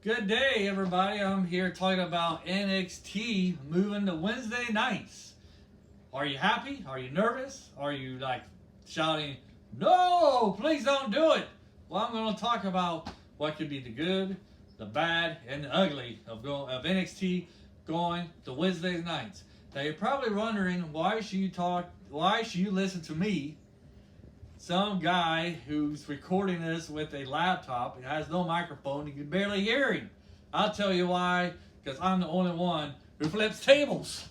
Good day, everybody. I'm here talking about NXT moving to Wednesday nights. Are you happy? Are you nervous? Are you like shouting, "No, please don't do it"? Well, I'm going to talk about what could be the good, the bad, and the ugly of NXT going to Wednesday nights. Now you're probably wondering why should you listen to me, some guy who's recording this with a laptop and has no microphone, you can barely hear him. I'll tell you why, because I'm the only one who flips tables.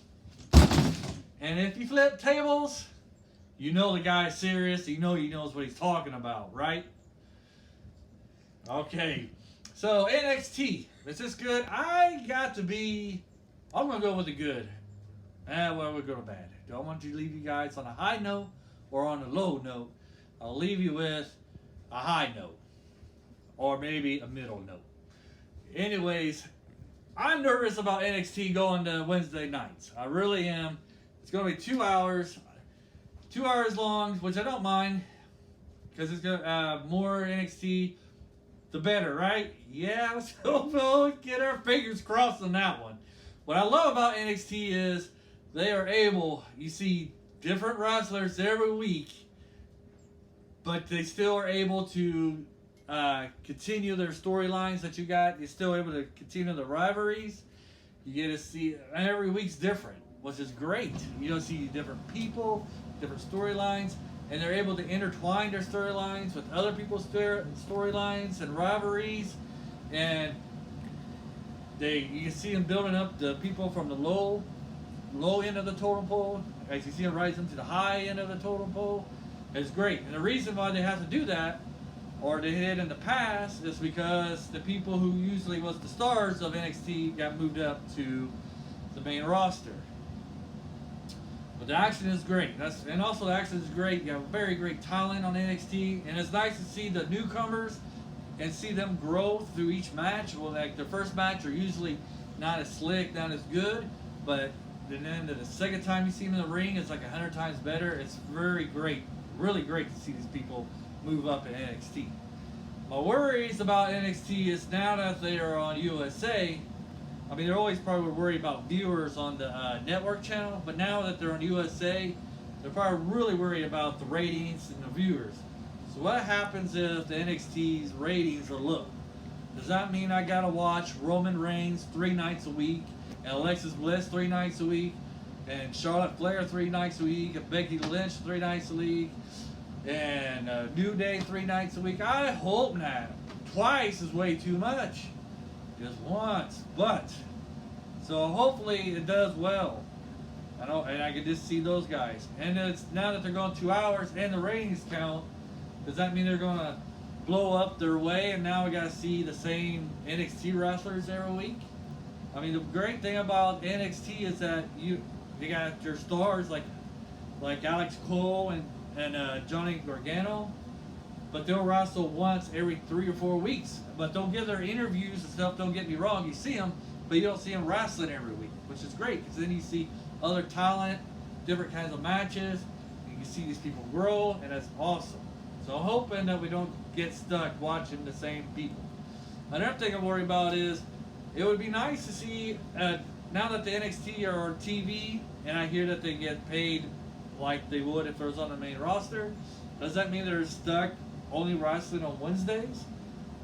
And if you flip tables, you know the guy's serious, you know he knows what he's talking about, right? Okay, so NXT, is this good? I'm going to go with the good. Well, we'll go to bad. Do I want to leave you guys on a high note or on a low note? I'll leave you with a high note or maybe a middle note. Anyways, I'm nervous about NXT going to Wednesday nights. I really am. It's going to be 2 hours long, which I don't mind because it's going to more NXT, the better, right? Yeah, let's get our fingers crossed on that one. What I love about NXT is they are able, you see different wrestlers every week, but they still are able to continue their storylines that you got. You're still able to continue the rivalries. You get to see every week's different, which is great. You don't see different people, different storylines, and they're able to intertwine their storylines with other people's storylines and rivalries. And you can see them building up the people from the low end of the totem pole as you see them rise them to the high end of the totem pole. It's great. And the reason why they have to do that, or they did in the past, is because the people who usually was the stars of NXT got moved up to the main roster. But the action is great. And also the action is great. You have very great talent on NXT. And it's nice to see the newcomers and see them grow through each match. Well, like the first match are usually not as slick, not as good, but then the second time you see them in the ring, it's like 100 times better. It's very great. Really great to see these people move up in NXT. My worries about NXT is now that they are on USA. I mean, they're always probably worried about viewers on the network channel, but now that they're on USA, they're probably really worried about the ratings and the viewers. So what happens if the NXT's ratings are low? Does that mean I gotta watch Roman Reigns 3 nights a week, and Alexis Bliss 3 nights a week, and Charlotte Flair 3 nights a week, and Becky Lynch 3 nights a week, and New Day 3 nights a week? I hope not. Twice is way too much. Just once, but so hopefully it does well. And I can just see those guys. And it's now that they're going 2 hours and the ratings count, does that mean they're gonna blow up their way? And now we gotta see the same NXT wrestlers every week? I mean, the great thing about NXT is that you got your stars like Alex Cole and Johnny Gargano, but they'll wrestle once every 3 or 4 weeks. But they'll give their interviews and stuff. Don't get me wrong, you see them, but you don't see them wrestling every week, which is great because then you see other talent, different kinds of matches. You can see these people grow, and that's awesome. So I'm hoping that we don't get stuck watching the same people. Another thing I'm worried about is it would be nice to see now that the NXT are on TV, and I hear that they get paid like they would if it was on the main roster. Does that mean they're stuck only wrestling on Wednesdays?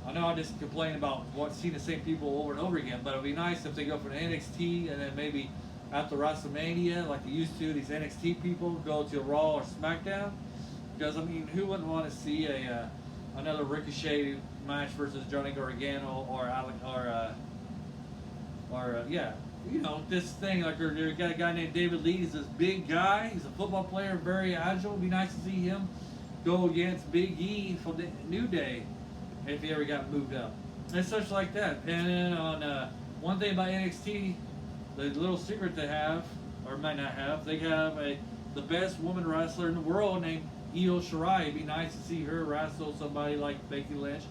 I know I just complain about seeing the same people over and over again, but it would be nice if they go from NXT and then maybe after WrestleMania, like they used to, these NXT people go to Raw or SmackDown. Because I mean, who wouldn't want to see another Ricochet match versus Johnny Gargano this thing like we got a guy named David Lee. He's this big guy. He's a football player, very agile. It'd be nice to see him go against Big E from the New Day if he ever got moved up and such like that. And then on one thing about NXT, the little secret they have or might not have, they have the best woman wrestler in the world named Io Shirai. It'd be nice to see her wrestle somebody like Becky Lynch,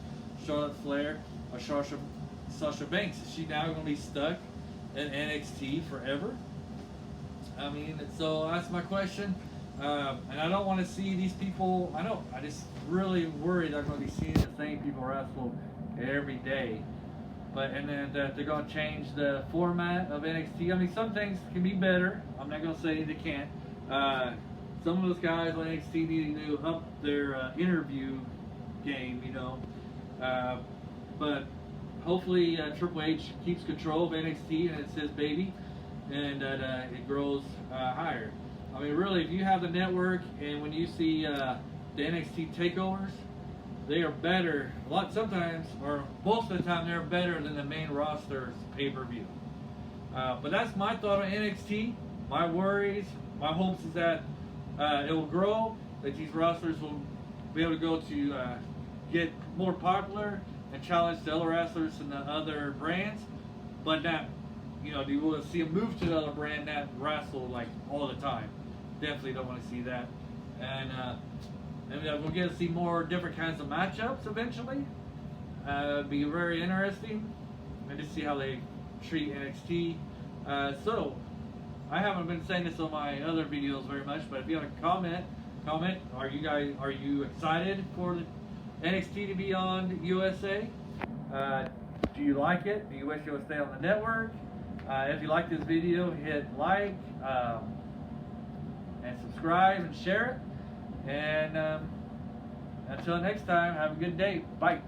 Charlotte Flair, or Sasha Banks. Is she now going to be stuck in NXT forever? I mean, so that's my question. And I don't want to see these people. I just really worried I'm going to be seeing the same people wrestle every day. But and then that they're gonna change the format of NXT. I mean, some things can be better. I'm not gonna say they can't. Some of those guys on NXT need to up their interview game, you know. But hopefully Triple H keeps control of NXT and it's his baby, and it grows higher. I mean, really, if you have the network and when you see the NXT takeovers, they are better. Sometimes, or most of the time, they're better than the main roster's pay-per-view. But that's my thought on NXT. My worries, my hopes is that it will grow, that these rosters will be able to go to get more popular and challenge the other wrestlers in the other brands, but not, you know, you will see them move to the other brand, not wrestle like all the time. Definitely don't want to see that. And we'll get to see more different kinds of matchups eventually. Be very interesting. And to see how they treat NXT. So I haven't been saying this on my other videos very much, but if you have a comment. Are you excited for the NXT to be on USA? Do you like it? Do you wish it would stay on the network? If you like this video, hit like and subscribe and share it. And until next time, have a good day. Bye.